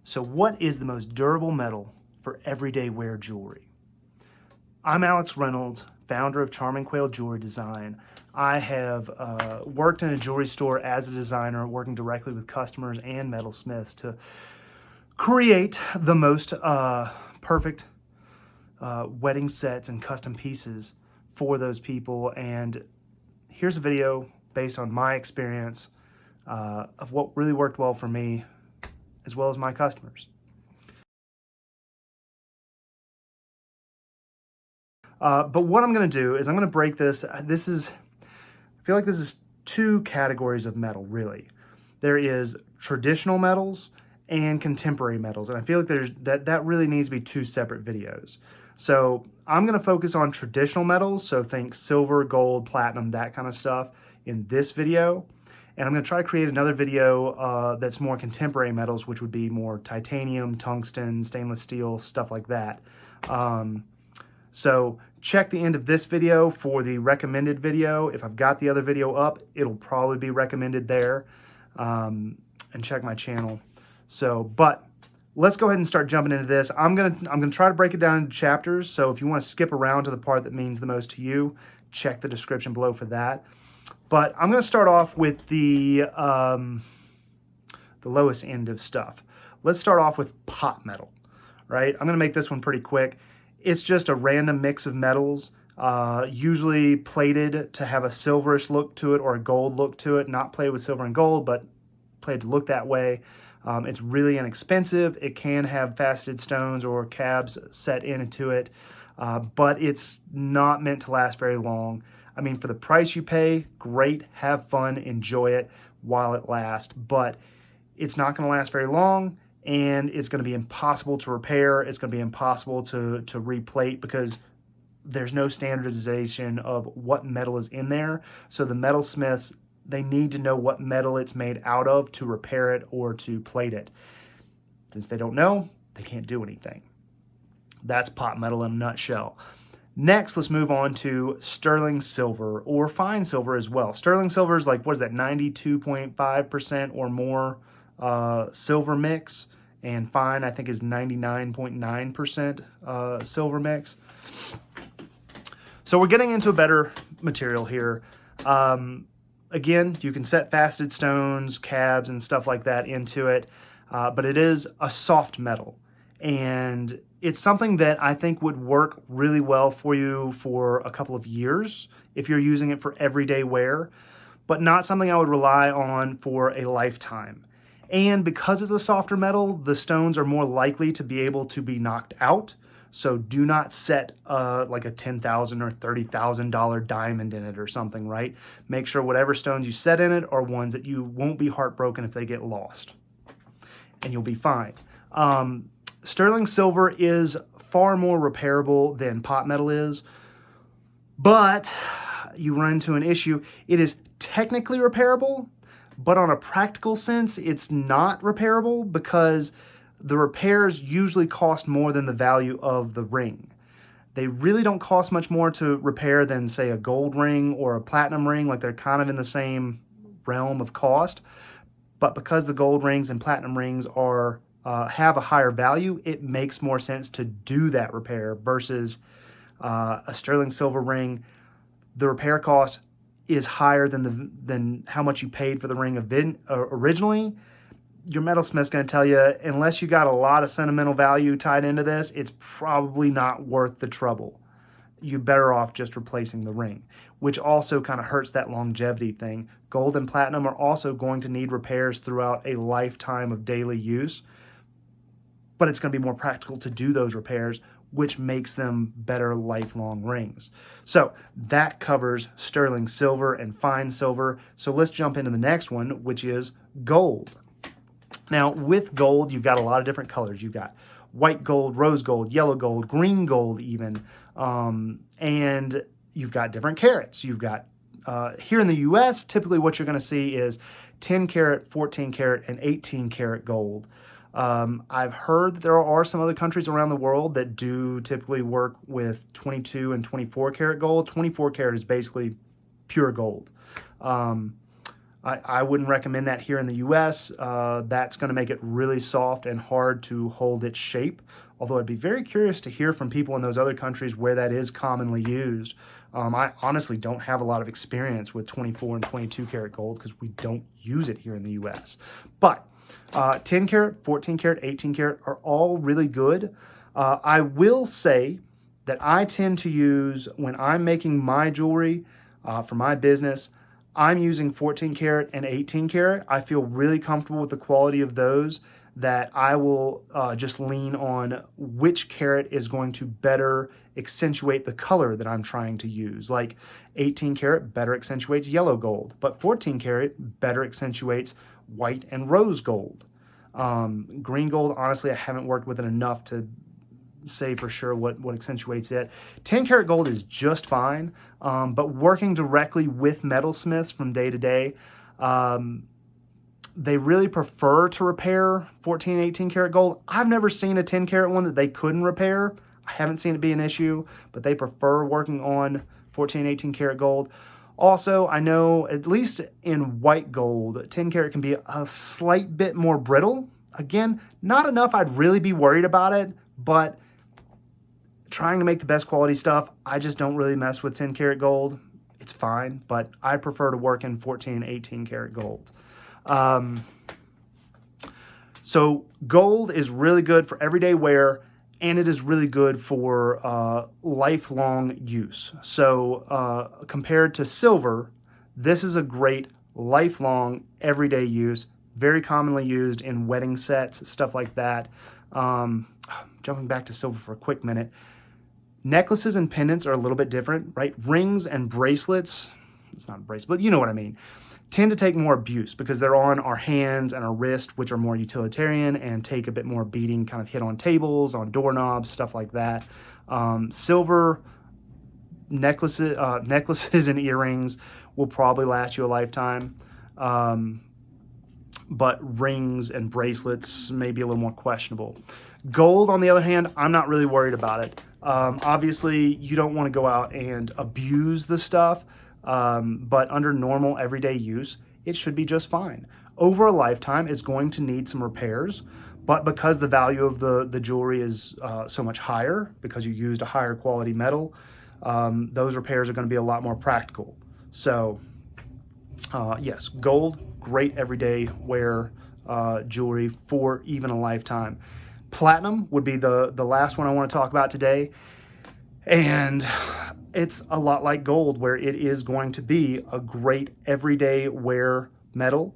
So what is the most durable metal for everyday wear jewelry? I'm Alex Reynolds, founder of Charming Quail Jewelry Design. I have worked in a jewelry store as a designer, working directly with customers and metalsmiths to create the most perfect wedding sets and custom pieces for those people. And here's a video based on my experience of what really worked well for me as well as my customers. But what I'm going to do is I'm going to break this. I feel like this is two categories of metal, really. There is traditional metals and contemporary metals. And I feel like that really needs to be two separate videos. So I'm going to focus on traditional metals. So think silver, gold, platinum, that kind of stuff in this video. And I'm going to try to create another video that's more contemporary metals, which would be more titanium, tungsten, stainless steel, stuff like that. So check the end of this video for the recommended video. If I've got the other video up, it'll probably be recommended there. And check my channel. But let's go ahead and start jumping into this. I'm gonna try to break it down into chapters. So if you want to skip around to the part that means the most to you, check the description below for that. But I'm going to start off with the lowest end of stuff. Let's start off with pot metal, right? I'm going to make this one pretty quick. It's just a random mix of metals, usually plated to have a silverish look to it or a gold look to it. Not plated with silver and gold, but plated to look that way. It's really inexpensive. It can have faceted stones or cabs set into it, but it's not meant to last very long. I mean, for the price you pay, great, have fun, enjoy it while it lasts, but it's not going to last very long, and it's going to be impossible to repair. It's going to be impossible to replate because there's no standardization of what metal is in there. So the metalsmiths, they need to know what metal it's made out of to repair it or to plate it. Since they don't know, they can't do anything. That's pot metal in a nutshell. Next, let's move on to sterling silver or fine silver as well. Sterling silver is like, what is that, 92.5% or more silver mix. And fine, I think, is 99.9% silver mix. So we're getting into a better material here. Again, you can set faceted stones, cabs, and stuff like that into it. But it is a soft metal. And it's something that I think would work really well for you for a couple of years if you're using it for everyday wear, but not something I would rely on for a lifetime. And because it's a softer metal, the stones are more likely to be able to be knocked out. So do not set like a $10,000 or $30,000 diamond in it or something, right? Make sure whatever stones you set in it are ones that you won't be heartbroken if they get lost. And you'll be fine. Sterling silver is far more repairable than pot metal is, but you run into an issue. It is technically repairable, but on a practical sense, it's not repairable because the repairs usually cost more than the value of the ring. They really don't cost much more to repair than, say, a gold ring or a platinum ring. Like, they're kind of in the same realm of cost, but because the gold rings and platinum rings are have a higher value, it makes more sense to do that repair versus a sterling silver ring. The repair cost is higher than how much you paid for the ring originally. Your metalsmith's going to tell you, unless you got a lot of sentimental value tied into this, it's probably not worth the trouble. You're better off just replacing the ring, which also kind of hurts that longevity thing. Gold and platinum are also going to need repairs throughout a lifetime of daily use, but it's going to be more practical to do those repairs, which makes them better lifelong rings. So that covers sterling silver and fine silver. So let's jump into the next one, which is gold. Now, with gold, you've got a lot of different colors. You've got white gold, rose gold, yellow gold, green gold even, and you've got different carats. You've got, here in the US, typically what you're going to see is 10 karat, 14 karat, and 18 karat gold. I've heard that there are some other countries around the world that do typically work with 22 and 24 karat gold. 24 karat is basically pure gold. I wouldn't recommend that here in the US. That's going to make it really soft and hard to hold its shape. Although I'd be very curious to hear from people in those other countries where that is commonly used. I honestly don't have a lot of experience with 24 and 22 karat gold because we don't use it here in the US. But 10 karat, 14 karat, 18 karat are all really good. I will say that I tend to use, when I'm making my jewelry for my business, I'm using 14 karat and 18 karat. I feel really comfortable with the quality of those, that I will just lean on which carat is going to better accentuate the color that I'm trying to use. Like 18 karat better accentuates yellow gold, but 14 karat better accentuates white and rose gold. Green gold, honestly, I haven't worked with it enough to say for sure what accentuates it. 10 karat gold is just fine, but working directly with metalsmiths from day to day, they really prefer to repair 14 and 18 karat gold. I've never seen a 10 karat one that they couldn't repair. I haven't seen it be an issue, but they prefer working on 14 and 18 karat gold. Also, I know at least in white gold, 10 karat can be a slight bit more brittle. Again, not enough I'd really be worried about it, but trying to make the best quality stuff, I just don't really mess with 10 karat gold. It's fine, but I prefer to work in 14 and 18 karat gold. So gold is really good for everyday wear, and it is really good for lifelong use. So compared to silver, this is a great lifelong everyday use, very commonly used in wedding sets, stuff like that. Jumping back to silver for a quick minute, necklaces and pendants are a little bit different, right? Rings and bracelets, it's not a bracelet, but you know what I mean, tend to take more abuse because they're on our hands and our wrist, which are more utilitarian and take a bit more beating, kind of hit on tables, on doorknobs, stuff like that. Silver necklaces and earrings will probably last you a lifetime. But rings and bracelets may be a little more questionable. Gold, on the other hand, I'm not really worried about it. Obviously, you don't want to go out and abuse the stuff, but under normal everyday use, it should be just fine. Over a lifetime, it's going to need some repairs, but because the value of the jewelry is so much higher, because you used a higher quality metal, those repairs are going to be a lot more practical. So, yes, gold, great everyday wear jewelry for even a lifetime. Platinum would be the last one I want to talk about today. And it's a lot like gold, where it is going to be a great everyday wear metal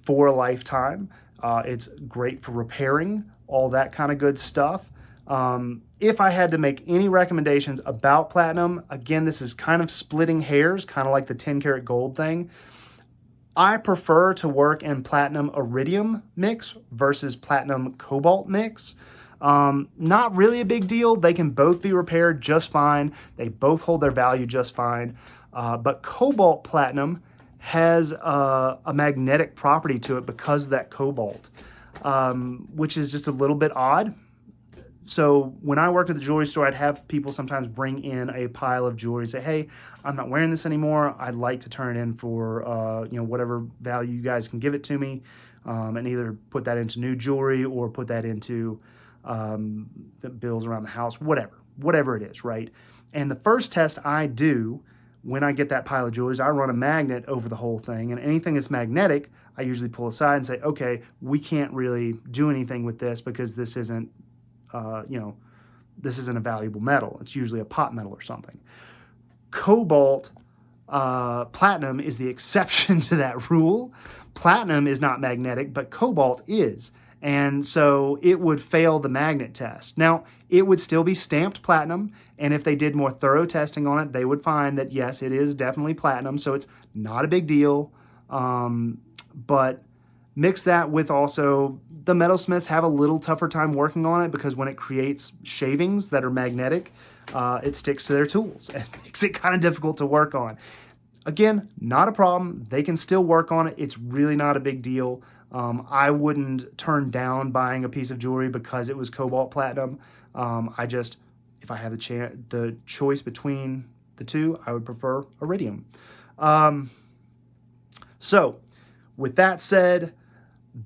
for a lifetime. It's great for repairing, all that kind of good stuff. If I had to make any recommendations about platinum, again, this is kind of splitting hairs, kind of like the 10 karat gold thing. I prefer to work in platinum iridium mix versus platinum cobalt mix. Not really a big deal. They can both be repaired just fine. They both hold their value just fine. But cobalt platinum has a magnetic property to it because of that cobalt, which is just a little bit odd. So when I worked at the jewelry store, I'd have people sometimes bring in a pile of jewelry and say, hey, I'm not wearing this anymore. I'd like to turn it in for, whatever value you guys can give it to me, and either put that into new jewelry or put that into the bills around the house, whatever it is, right? And the first test I do when I get that pile of jewelry is I run a magnet over the whole thing, and anything that's magnetic, I usually pull aside and say, okay, we can't really do anything with this because this isn't this isn't a valuable metal. It's usually a pot metal or something. Cobalt, platinum is the exception to that rule. Platinum is not magnetic, but cobalt is. And so it would fail the magnet test. Now, it would still be stamped platinum, and if they did more thorough testing on it, they would find that, yes, it is definitely platinum, so it's not a big deal. But mix that with also the metalsmiths have a little tougher time working on it because when it creates shavings that are magnetic, it sticks to their tools and makes it kind of difficult to work on. Again, not a problem. They can still work on it. It's really not a big deal. I wouldn't turn down buying a piece of jewelry because it was cobalt platinum. If I have the choice between the two, I would prefer iridium. So With that said,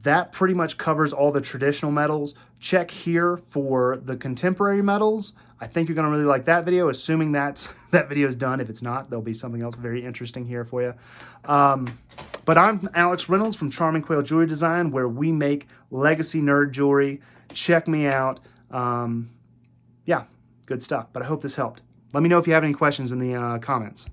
that pretty much covers all the traditional metals. Check here for the contemporary metals. I think you're going to really like that video, assuming that video is done. If it's not, there'll be something else very interesting here for you. But I'm Alex Reynolds from Charming Quail Jewelry Design, where we make legacy nerd jewelry. Check me out. Yeah, good stuff. But I hope this helped. Let me know if you have any questions in the comments.